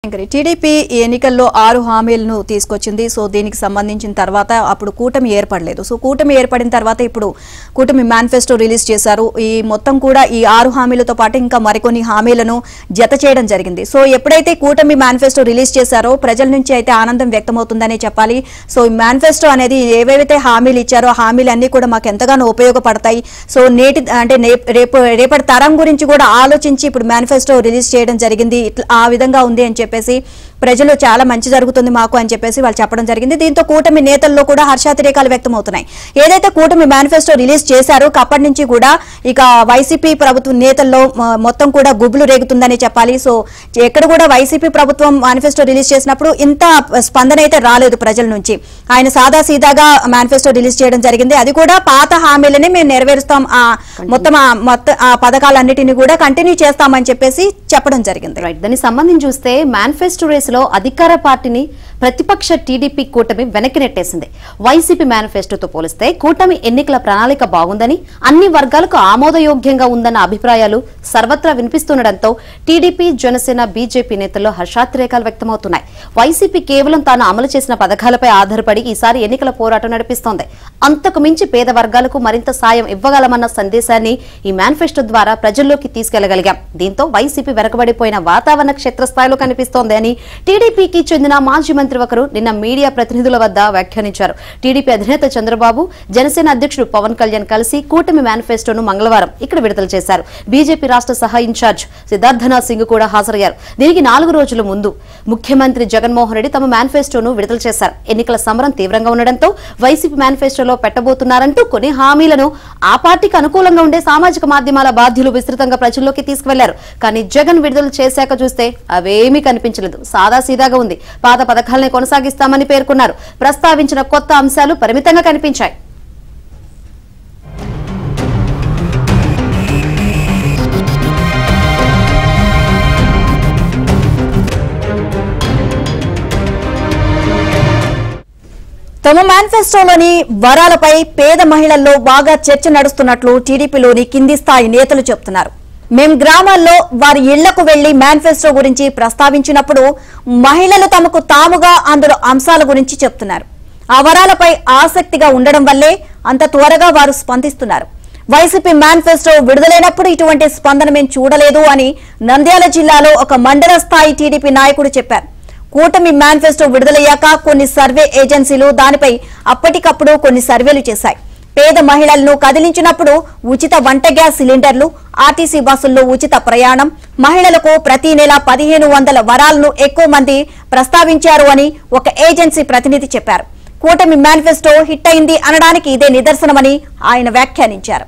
TDP ఎన్నికల్లో 6 హామీలను తీసుకొచ్చింది. సో దీనికి సంబంధించిన తర్వాత అప్పుడు కూటమి ఏర్పడలేదు. సో కూటమి ఏర్పడిన తర్వాత ఇప్పుడు కూటమి మేనిఫెస్టో రిలీజ్ చేశారు. ఈ మొత్తం కూడా ఈ 6 హామీలతో పాటు ఇంకా మరికొన్ని హామీలను జత చేయడం జరిగింది. సో ఎప్పుడైతే కూటమి మేనిఫెస్టో రిలీజ్ చేశారో ప్రజల నుంచి అయితే ఆనందం వ్యక్తమవుతుందనే చెప్పాలి. సో ఈ మేనిఫెస్టో అనేది ఏవేవైతే హామీలు ఇచ్చారో హామీలన్నీ కూడా మాకు ఎంతగానో ఉపయోగపడతాయి. సో రేపటి తరం గురించి కూడా ఆలోచించి ఇప్పుడు మేనిఫెస్టో రిలీజ్ చేయడం జరిగింది. ఆ విధంగా ఉంది అని చెప్పేసి ప్రజలు చాలా మంచి జరుగుతుంది మాకు అని చెప్పేసి వాళ్ళు చెప్పడం జరిగింది. దీంతో కూటమి నేతల్లో కూడా హర్షాతిరేకాలు వ్యక్తమవుతున్నాయి. ఏదైతే కూటమి మేనిఫెస్టో రిలీజ్ చేశారో అప్పటి నుంచి కూడా ఇక వైసీపీ ప్రభుత్వ నేతల్లో మొత్తం కూడా గుబులు రేగుతుందని చెప్పాలి. సో ఎక్కడ కూడా వైసీపీ ప్రభుత్వం మేనిఫెస్టో రిలీజ్ చేసినప్పుడు ఇంత స్పందన అయితే రాలేదు ప్రజల నుంచి. ఆయన సాదా సీదాగా మేనిఫెస్టో రిలీజ్ చేయడం జరిగింది. అది కూడా పాత హామీలనే మేము నెరవేరుస్తాం, మొత్తం ఆ పథకాలన్నిటిని కూడా కంటిన్యూ చేస్తామని చెప్పేసి చెప్పడం జరిగింది. దానికి సంబంధించి చూస్తే మేనిఫెస్టో రేస్ లో అధికార పార్టీని ప్రతిపక్ష టీడీపీ కూటమి వెనక్కి నెట్టేసింది. వైసీపీ మేనిఫెస్టోతో పోలిస్తే కూటమి ఎన్నికల ప్రణాళిక బాగుందని, అన్ని వర్గాలకు ఆమోదయోగ్యంగా ఉందన్న అభిప్రాయాలు సర్వత్రా వినిపిస్తుండటంతో టీడీపీ, జనసేన, బీజేపీ నేతల్లో హర్షాతిరేకాలు వ్యక్తమవుతున్నాయి. వైసీపీ కేవలం తాను అమలు చేసిన పథకాలపై ఆధారపడి ఈసారి ఎన్నికల పోరాటం నడిపిస్తోంది. అంతకు మించి పేద వర్గాలకు మరింత సాయం ఇవ్వగలమన్న సందేశాన్ని ఈ మేనిఫెస్టో ద్వారా ప్రజల్లోకి తీసుకెళ్లగలిగాం. దీంతో వైసీపీ వెనకబడిపోయిన వాతావరణ క్షేత్రస్థాయిలో కనిపిస్తోంది అని టీడీపీకి చెందిన మాజీ మంత్రి ఒకరు నిన్న మీడియా ప్రతినిధుల వద్ద వ్యాఖ్యానించారు. టీడీపీ అధినేత చంద్రబాబు, జనసేన అధ్యక్షుడు పవన్ కళ్యాణ్ కలిసి కూటమి మేనిఫెస్టోను మంగళవారం ఇక్కడ విడుదల చేశారు. బీజేపీ రాష్ట్ర సహా ఇన్ఛార్జ్ సిద్ధార్థనాథ్ సింగ్ కూడా హాజరయ్యారు. దీనికి 4 రోజుల ముందు ముఖ్యమంత్రి జగన్మోహన్ రెడ్డి తమ మేనిఫెస్టోను విడుదల చేశారు. ఎన్నికల సమరం తీవ్రంగా ఉండడంతో వైసీపీ మేనిఫెస్టోలో పెట్టబోతున్నారంటూ కొన్ని హామీలను ఆ పార్టీకి అనుకూలంగా ఉండే సామాజిక మాధ్యమాల బాధ్యులు విస్తృతంగా ప్రజల్లోకి తీసుకువెళ్లారు. కానీ జగన్ విడుదల చేశాక చూస్తే అవేమీ కనిపించలేదు. సాదా సీదాగా ఉంది. పాత పథకాలనే కొనసాగిస్తామని పేర్కొన్నారు. ప్రస్తావించిన కొత్త అంశాలు పరిమితంగా కనిపించాయి. తమ మేనిఫెస్టోలోని వరాలపై పేద మహిళల్లో బాగా చర్చ నడుస్తున్నట్లు టీడీపీలోని కింది స్థాయి నేతలు చెబుతున్నారు. మేం గ్రామాల్లో వారి ఇళ్లకు వెళ్లి మేనిఫెస్టో గురించి ప్రస్తావించినప్పుడు మహిళలు తమకు తాముగా అందులో అంశాల గురించి చెప్తున్నారు. ఆ వరాలపై ఆసక్తిగా ఉండడం వల్లే అంత త్వరగా వారు స్పందిస్తున్నారు. వైసీపీ మేనిఫెస్టో విడుదలైనప్పుడు ఇటువంటి స్పందన మేం చూడలేదు అని నంద్యాల జిల్లాలో ఒక మండల స్థాయి టీడీపీ నాయకుడు చెప్పారు. కూటమి మేనిఫెస్టో విడుదలయ్యాక కొన్ని సర్వే ఏజెన్సీలు దానిపై అప్పటికప్పుడు కొన్ని సర్వేలు చేశాయి. పేద మహిళలను కదిలించినప్పుడు ఉచిత వంట గ్యాస్ సిలిండర్లు, ఆర్టీసీ బస్సుల్లో ఉచిత ప్రయాణం, మహిళలకు ప్రతి నెల 1500 వరాలను ఎక్కువ మంది ప్రస్తావించారు అని ఒక ఏజెన్సీ ప్రతినిధి చెప్పారు. కూటమి మేనిఫెస్టో హిట్ అయింది అనడానికి ఇదే నిదర్శనమని ఆయన వ్యాఖ్యానించారు.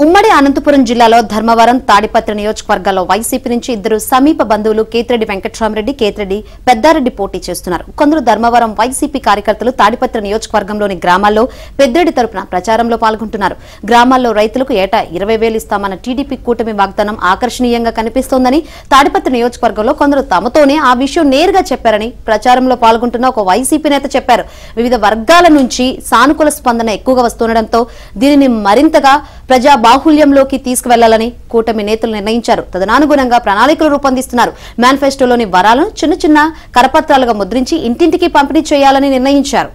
ఉమ్మడి అనంతపురం జిల్లాలో ధర్మవరం, తాడిపత్రి నియోజకవర్గాల్లో వైసీపీ నుంచి 2 సమీప బంధువులు కేతిరెడ్డి వెంకట్రామరెడ్డి, కేతిరెడ్డి పెద్దారెడ్డి పోటీ చేస్తున్నారు. కొందరు ధర్మవరం వైసీపీ కార్యకర్తలు తాడిపత్రి నియోజకవర్గంలోని గ్రామాల్లో పెద్దిరెడ్డి తరపున ప్రచారంలో పాల్గొంటున్నారు. గ్రామాల్లో రైతులకు ఏటా 20,000 ఇస్తామన్న టీడీపీ కూటమి వాగ్దానం ఆకర్షణీయంగా కనిపిస్తోందని తాడిపత్రి నియోజకవర్గంలో కొందరు తమతోనే ఆ విషయం నేరుగా చెప్పారని ప్రచారంలో పాల్గొంటున్న ఒక వైసీపీ నేత చెప్పారు. వివిధ వర్గాల నుంచి సానుకూల స్పందన ఎక్కువగా వస్తుండటంతో దీనిని మరింతగా ప్రజా బాహుళ్యంలోకి తీసుకువెళ్లాలని కూటమి నేతలు నిర్ణయించారు. తదనుగుణంగా ప్రణాళికలు రూపొందిస్తున్నారు. మేనిఫెస్టోలోని వరాలను చిన్న చిన్న కరపత్రాలుగా ముద్రించి ఇంటింటికి పంపిణీ చేయాలని నిర్ణయించారు.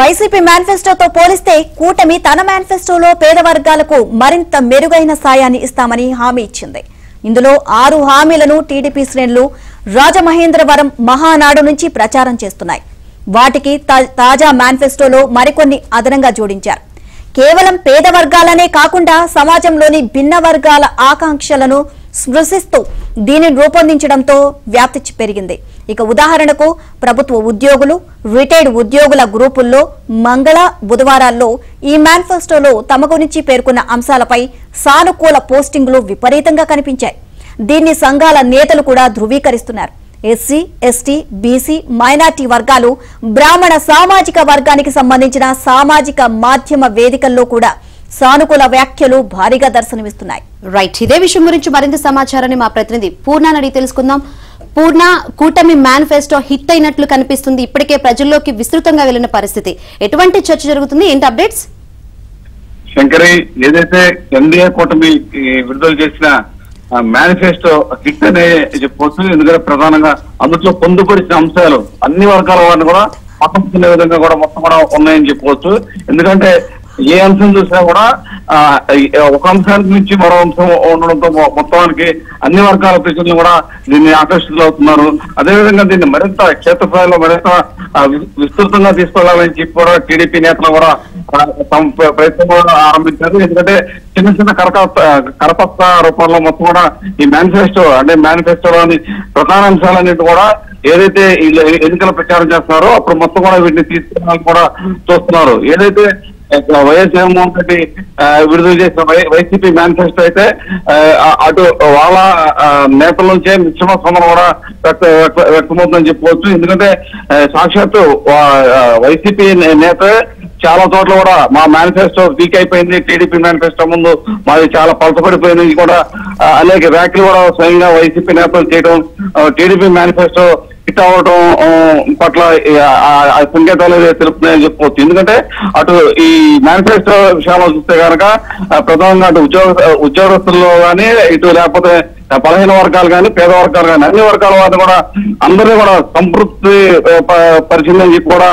వైసీపీ మేనిఫెస్టోతో పోలిస్తే కూటమి తన మేనిఫెస్టోలో పేద వర్గాలకు మరింత మెరుగైన సాయాన్ని ఇస్తామని హామీ ఇచ్చింది. ఇందులో 6 హామీలను టీడీపీ శ్రేణులు రాజమహేంద్రవరం మహానాడు నుంచి ప్రచారం చేస్తున్నాయి. వాటికి తాజా మేనిఫెస్టోలో మరికొన్ని అదనంగా జోడించారు. కేవలం పేద వర్గాలనే కాకుండా సమాజంలోని భిన్న వర్గాల ఆకాంక్షలను స్పృశిస్తూ దీనిని రూపొందించడంతో వ్యాప్తి పెరిగింది. ఇక ఉదాహరణకు ప్రభుత్వ ఉద్యోగులు, రిటైర్డ్ ఉద్యోగుల గ్రూపుల్లో మంగళ, బుధవారాల్లో ఈ మేనిఫెస్టోలో తమ గురించి పేర్కొన్న అంశాలపై సానుకూల పోస్టింగ్లు విపరీతంగా కనిపించాయి. దీన్ని సంఘాల నేతలు కూడా ధృవీకరిస్తున్నారు. ఎస్సీ, ఎస్టీ, బీసీ, మైనార్టీ వర్గాలు, బ్రాహ్మణ సామాజిక వర్గానికి సంబంధించిన సామాజిక మాధ్యమ వేదికల్లో కూడా సానుకూల వ్యాఖ్యలు భారీగా దర్శనమిస్తున్నాయి. రైట్, ఇదే విషయం గురించి మరింత సమాచారాన్ని మా ప్రతినిధి పూర్ణ అడిగి తెలుసుకుందాం. పూర్ణ, కూటమి మేనిఫెస్టో హిట్ అయినట్లు కనిపిస్తుంది. ఇప్పటికే ప్రజల్లోకి విస్తృతంగా వెళ్లిన పరిస్థితి. ఎటువంటి చర్చ జరుగుతుంది? ఏంటి అప్డేట్స్? శంకరి, ఏదైతే ఎన్డీఏ కూటమి విడుదల చేసిన మేనిఫెస్టో హిట్ అనే చెప్పవచ్చు. ఎందుకంటే ప్రధానంగా అందులో పొందుపరిచిన అంశాలు అన్ని వర్గాల వారిని కూడా పక్కనే విధంగా కూడా మొత్తం కూడా ఉన్నాయని చెప్పవచ్చు. ఎందుకంటే ఏ అంశం చూసినా కూడా ఒక అంశానికి నుంచి మరో అంశం ఉండడంతో మొత్తానికి అన్ని వర్గాల ప్రజలు కూడా దీన్ని ఆకర్షితులవుతున్నారు. అదేవిధంగా దీన్ని మరింత క్షేత్రస్థాయిలో మరింత విస్తృతంగా తీసుకెళ్లాలని చెప్పి కూడా టీడీపీ నేతలు కూడా ప్రయత్నం కూడా ఆరంభించారు. ఎందుకంటే చిన్న చిన్న కరపత్ర రూపంలో మొత్తం కూడా ఈ మేనిఫెస్టోలోని ప్రధాన అంశాలన్నిటి కూడా ఏదైతే ఎన్నికల ప్రచారం చేస్తున్నారో అప్పుడు మొత్తం కూడా వీటిని తీసుకెళ్ళాలని కూడా చూస్తున్నారు. ఏదైతే వైఎస్ జగన్మోహన్ రెడ్డి విడుదల చేసిన వైసీపీ మేనిఫెస్టో అయితే అటు వాళ్ళ నేతల నుంచే మిశ్రమ స్పందన కూడా వ్యక్తమవుతుందని చెప్పుకోవచ్చు. ఎందుకంటే సాక్షాత్తు వైసీపీ నేత చాలా చోట్ల కూడా మా మేనిఫెస్టో వీక్ అయిపోయింది, టీడీపీ మేనిఫెస్టో ముందు మాది చాలా పలసపడిపోయింది కూడా అనేక వ్యాఖ్యలు కూడా స్వయంగా వైసీపీ నేతలు చేయడం, టీడీపీ మేనిఫెస్టో హిట్ అవ్వడం పట్ల సంకేతాలు తెలుపుతున్నాయని చెప్పుకోవచ్చు. ఎందుకంటే అటు ఈ మేనిఫెస్టో విషయాల్లో చూస్తే కనుక ప్రధానంగా అటు ఉద్యోగస్తుల్లో కానీ ఇటు లేకపోతే బలహీన వర్గాలు కానీ పేద వర్గాలు కానీ అన్ని వర్గాల వారిని కూడా అందరినీ కూడా సంతృప్తి పరిచిందని చెప్పి కూడా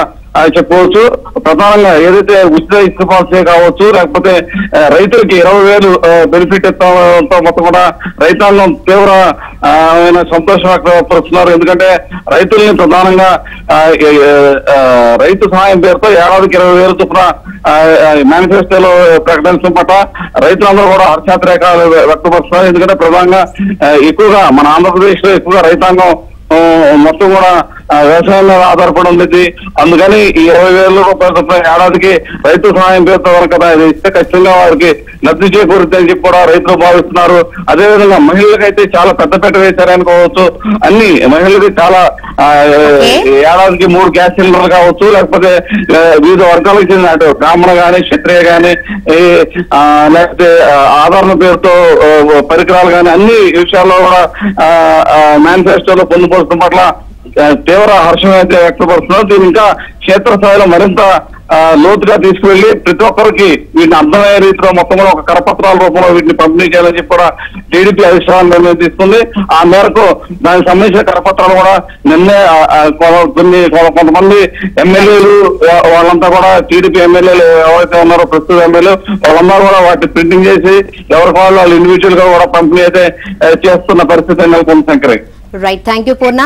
చెప్పుకోవచ్చు. ప్రధానంగా ఏదైతే ఉచిత ఇసుక పాలసీ కావచ్చు, లేకపోతే రైతులకి 20,000 బెనిఫిట్ ఇస్తాంతో మొత్తం కూడా రైతాంగం తీవ్రమైన సంతోషం వ్యక్తపరుస్తున్నారు. ఎందుకంటే రైతుల్ని ప్రధానంగా రైతు సహాయం పేరుతో ఏడాదికి 20,000 చొప్పున మేనిఫెస్టోలో ప్రకటించడం పట్ల రైతులందరూ కూడా హర్షాతిరేకాలు వ్యక్తపరుస్తున్నారు. ఎందుకంటే ప్రధానంగా ఎక్కువగా మన ఆంధ్రప్రదేశ్ లో ఎక్కువగా రైతాంగం మొత్తం కూడా వ్యవసాయం మీద ఆధారపడి ఉంది. అందుకని ఈ 20,000 రూపాయల చొప్పున ఏడాదికి రైతు సహాయం పేరుతో కదా ఇది ఇస్తే ఖచ్చితంగా వారికి లబ్ధి చేకూరుతుందని చెప్పి కూడా రైతులు భావిస్తున్నారు. అదేవిధంగా మహిళలకైతే చాలా పెద్ద వేశారనుకోవచ్చు. అన్ని మహిళలకి చాలా ఏడాదికి 3 గ్యాస్ సిలిండర్లు కావచ్చు, లేకపోతే వివిధ వర్గాలకు చెందిన అటు బ్రాహ్మణ గాని క్షత్రియ గాని లేకపోతే ఆదరణ పేరుతో పరికరాలు గాని అన్ని విషయాల్లో కూడా మేనిఫెస్టోలో పొందుపరచడం పట్ల తీవ్ర హర్షం అయితే వ్యక్తపరుస్తున్నారు. దీని ఇంకా క్షేత్రస్థాయిలో మరింత లోతుగా తీసుకువెళ్లి ప్రతి ఒక్కరికి వీటిని అర్థమయ్యే రీతిలో మొత్తం కూడా ఒక కరపత్రాల రూపంలో వీటిని పంపిణీ చేయాలని చెప్పి కూడా టీడీపీ అధిష్టానం నిర్ణయం తీసుకుంది. ఆ మేరకు దానికి సంబంధించిన కరపత్రాలు కూడా నిన్నే కొంతమంది ఎమ్మెల్యేలు వాళ్ళంతా కూడా టీడీపీ ఎమ్మెల్యేలు ఎవరైతే ఉన్నారో ప్రస్తుత ఎమ్మెల్యేలు వాళ్ళందరూ కూడా వాటిని ప్రింటింగ్ చేసి ఎవరికి వాళ్ళు ఇండివిజువల్ గా కూడా పంపిణీ అయితే చేస్తున్న పరిస్థితి నెలకొంది. Shankar, right, thank you Purna.